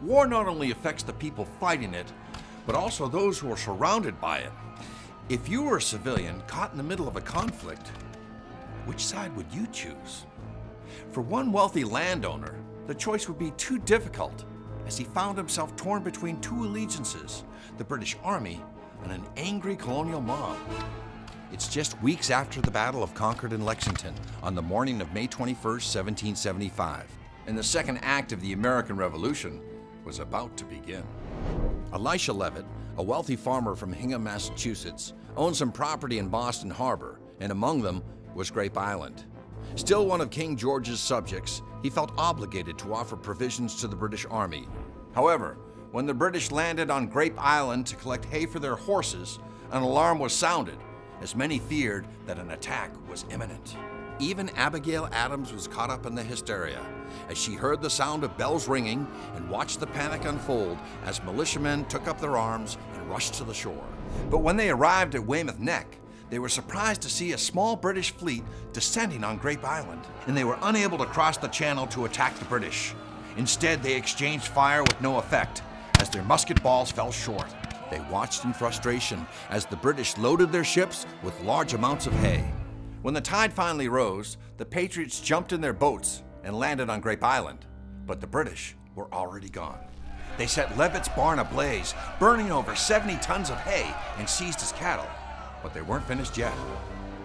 War not only affects the people fighting it, but also those who are surrounded by it. If you were a civilian caught in the middle of a conflict, which side would you choose? For one wealthy landowner, the choice would be too difficult, as he found himself torn between two allegiances, the British Army and an angry colonial mob. It's just weeks after the Battle of Concord and Lexington, on the morning of May 21st, 1775, and the second act of the American Revolution was about to begin. Elisha Leavitt, a wealthy farmer from Hingham, Massachusetts, owned some property in Boston Harbor, and among them was Grape Island. Still one of King George's subjects, he felt obligated to offer provisions to the British Army. However, when the British landed on Grape Island to collect hay for their horses, an alarm was sounded, as many feared that an attack was imminent. Even Abigail Adams was caught up in the hysteria, as she heard the sound of bells ringing and watched the panic unfold as militiamen took up their arms and rushed to the shore. But when they arrived at Weymouth Neck, they were surprised to see a small British fleet descending on Grape Island, and they were unable to cross the channel to attack the British. Instead, they exchanged fire with no effect, as their musket balls fell short. They watched in frustration as the British loaded their ships with large amounts of hay. When the tide finally rose, the patriots jumped in their boats and landed on Grape Island, but the British were already gone. They set Leavitt's barn ablaze, burning over 70 tons of hay, and seized his cattle. But they weren't finished yet.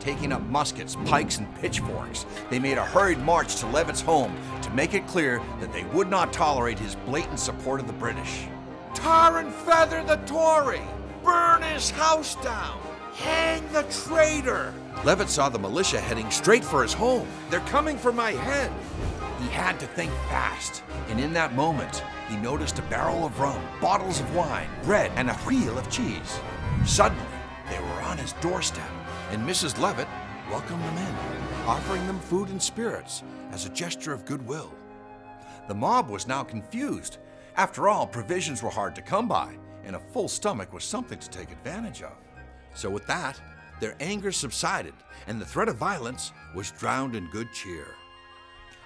Taking up muskets, pikes, and pitchforks, they made a hurried march to Leavitt's home to make it clear that they would not tolerate his blatant support of the British. Tar and feather the Tory! Burn his house down! Hang the traitor! Leavitt saw the militia heading straight for his home. They're coming for my head! He had to think fast, and in that moment, he noticed a barrel of rum, bottles of wine, bread, and a wheel of cheese. Suddenly, they were on his doorstep, and Mrs. Leavitt welcomed them in, offering them food and spirits as a gesture of goodwill. The mob was now confused. After all, provisions were hard to come by, and a full stomach was something to take advantage of. So with that, their anger subsided, and the threat of violence was drowned in good cheer.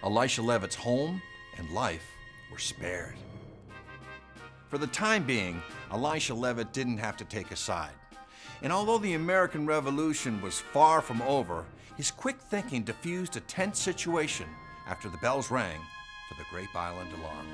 Elisha Leavitt's home and life were spared. For the time being, Elisha Leavitt didn't have to take a side. And although the American Revolution was far from over, his quick thinking diffused a tense situation after the bells rang for the Grape Island alarm.